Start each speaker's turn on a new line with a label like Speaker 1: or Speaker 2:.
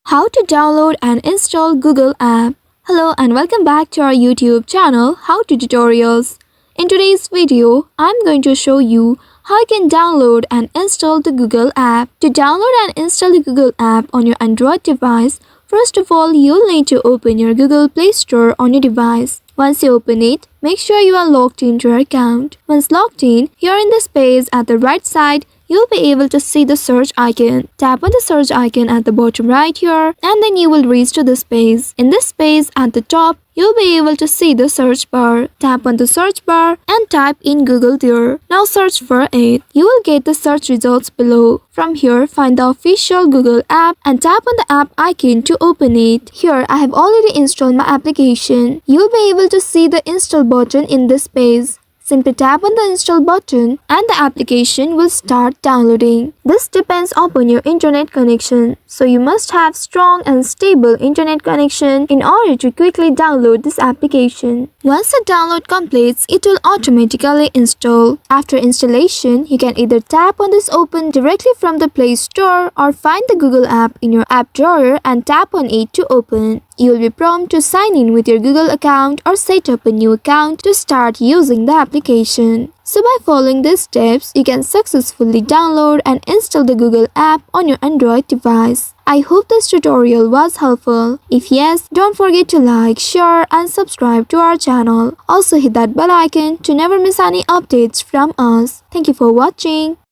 Speaker 1: How to download and install Google app. Hello and welcome back to our YouTube channel How to Tutorials. In today's video, I'm going to show you how you can download and install the Google app. To download and install the Google app on your Android device, first of all, you'll need to open your Google Play Store on your device. Once you open it, make sure you are logged into your account. Once logged in, here in the space at the right side, you'll be able to see the search icon. Tap on the search icon at the bottom right here and then you will reach to this space. In this space at the top, you'll be able to see the search bar. Tap on the search bar and type in Google there. Now search for it. You will get the search results below. From here, find the official Google app and tap on the app icon to open it. Here, I have already installed my application. You'll be able to see the install button in this space. Simply tap on the install button and the application will start downloading. This depends upon your internet connection, so you must have strong and stable internet connection in order to quickly download this application. Once the download completes, it will automatically install. After installation, you can either tap on this open directly from the Play Store or find the Google app in your app drawer and tap on it to open. You will be prompted to sign in with your Google account or set up a new account to start using the application. So by following these steps, you can successfully download and install the Google app on your Android device. I hope this tutorial was helpful. If yes, don't forget to like, share and subscribe to our channel. Also hit that bell icon to never miss any updates from us. Thank you for watching.